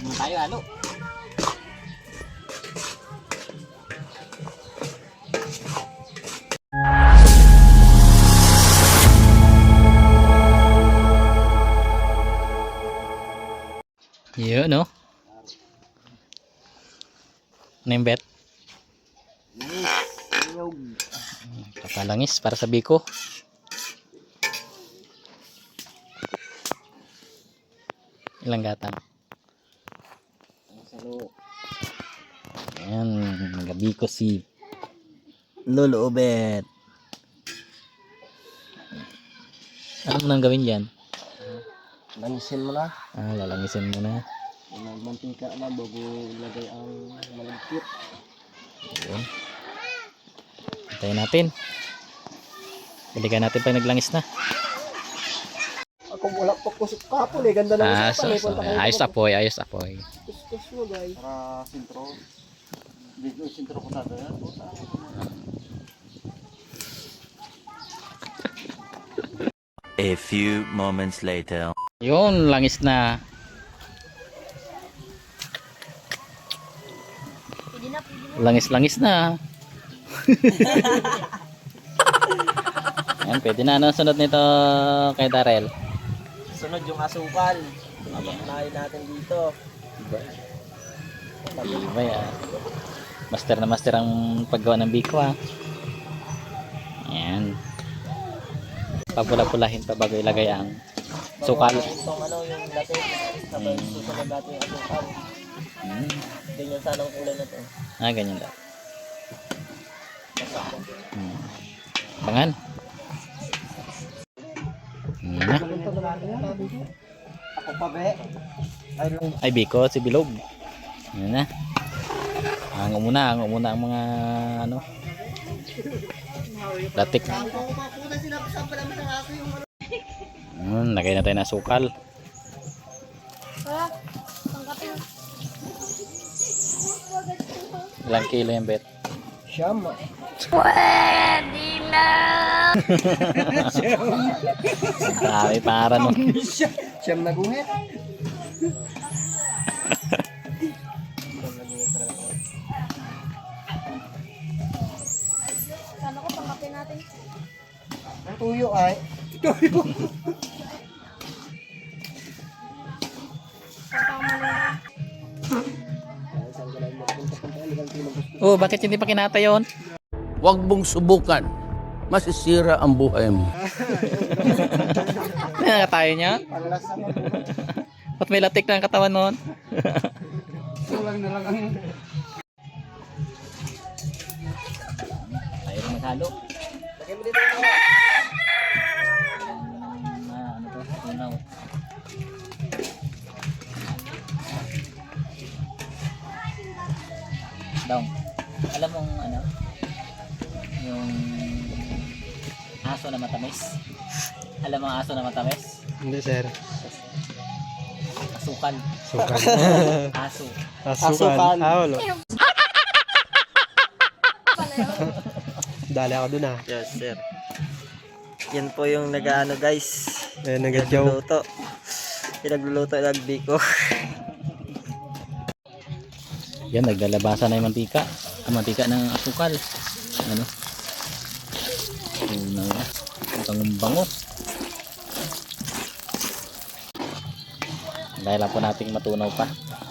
Muna tayo halo. Yun, no? Nembet. Kapalangis para sa biko. Ilang gatang? Ayan, gabi ko si Lolo Obet. Ano mo nang gawin dyan? Langisin mo na. Lalangisin mo na. Mantika na bago ilagay ang malagkit. Ayan. Hintayin natin. Balikan natin pag naglangis na. Ako wala pa kusok kapon eh. Ganda na Ayos apoy, ayos apoy. Kuskus mo guys. Para sintro. Video sintro ko na yan. A few moments later. Yun, langis na. Langis-langis na. Yan, pwede na. Ano sunod nito kay Darrell? Sunod yung asukal. Mabaknayin natin dito. Diba yan? Master na master ang paggawa ng biko, ha. Yan. Papula-pulahin pa bago ilagay ang sukal. Itong ano yung latte. Sabay susunod natin yung asukal. Ganyan sana ang kulay na to. Ganyan daw. Tangan. Yan na. Ako pa be. Ay, biko, si Bilog. Yan na. Hango muna ang mga ano. Latik. Lagay na tayo na sukal. Ilang kilo yung bet? Siyam. Pwede na! Dami para nun. Siyam na guhit. Sana ko pangkape natin. Ang tuyo ay. Tuyo. Oh, bakit hindi pa kinata yun? Huwag mong subukan. Masisira ang buhay mo. Nakatayo niya? Panlasa mo. Ba't may latik na ang katawan nun? Kulang na lang ang... Tayo rin maghalo. Lagay mo dito. Ano to? Tunaw. Dong. Alam mong ano? Yung aso na matamis. Alam mo ang aso na matamis? Hindi sir. Asukal. Sukal. Aso. Asukal. Wala. Dali ako dun ah. Yes, sir. Yan po yung nag-ano guys. Nag-jow. Pinagluluto. Pinagluluto ng biko. Yan, naglalabasa na yung mantika. Ang mantika ng asukal. Ano? Tunaw na. Ang bango. Dahil lang po nating matunaw pa.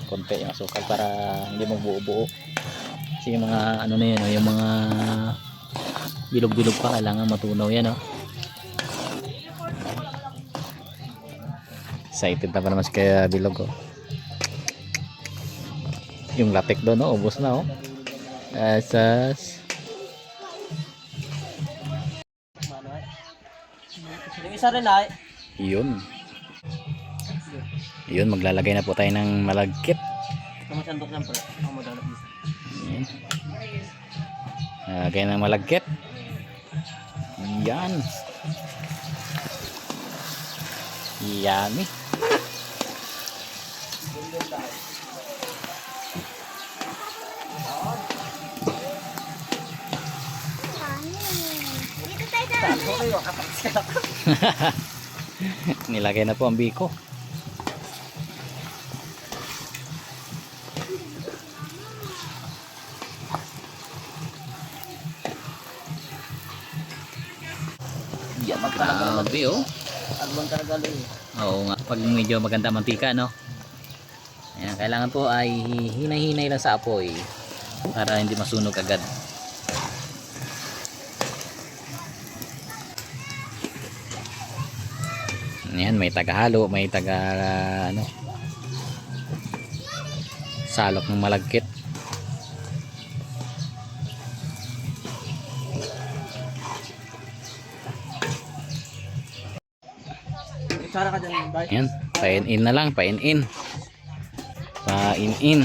Konti yung asukal para hindi magbuo-buo. Kasi yung mga ano na yan, yung mga bilog-bilog pa kailangan matunaw yan, oh. Excited na pa naman si kaya bilog, oh. Yung latik doon, oh, ubos na, oh. Asas. Yung isa rin ay. Yun. Yun, maglalagay na po tayo ng malagkit. Kamasandok lang pala. Ako madalap isa. Yan. Lagay ng malagkit. Yan. Yummy. Dito tayo sa... Nilagay na po ang biko. Kapag talaga Grabe oh. albang talaga lang eh. Oo nga, pag medyo maganda mantika, no? Ayan, kailangan po ay hinay-hinay lang sa apoy para hindi masunog agad. Ayan, may tagahalo, may taga ano, salok ng malagkit. Kutsara ka dyan, bay. Ayan, pain-in na lang, pain-in. Pain-in.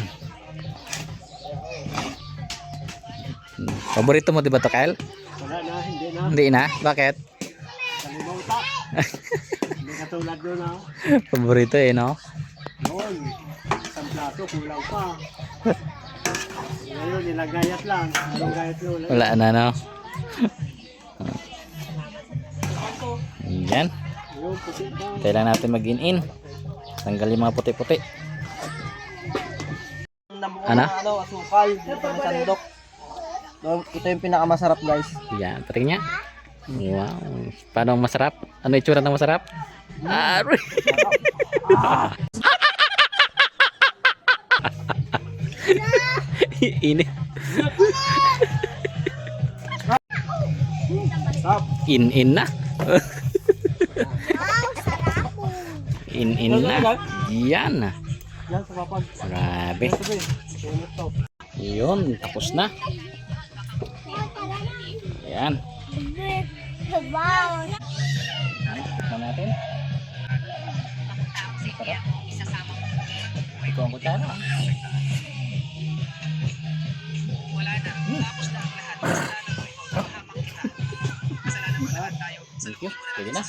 Paborito mo 'di ba 'to, Kyle? Wala na, hindi na. Hindi na. Bakit? Kalimutan. Hindi katulad doon ha. Paborito eh, no? Noon, isang plato, kulang pa. Ngayon, nilagayat lang. Anong gayat yun? Wala na, no? Ayan. Yung puti na. Kailangan natin mag-in-in. Tanggal yung mga puti-puti. Ano? Ano, asukal, yung sandok. Ito yung pinakamasarap guys. Yan, patingin niya. Wow. Paano ang masarap? Ano itsura ng masarap? Aroy! Init. In-in na. In-in na. Yan. Yan, sa papag. Grabe. Sabi, sunod to. Yun, tapos na. Ayan. Wow. Tikman natin. Sarap. Ito ang kutsara. Thank you. Pwede na.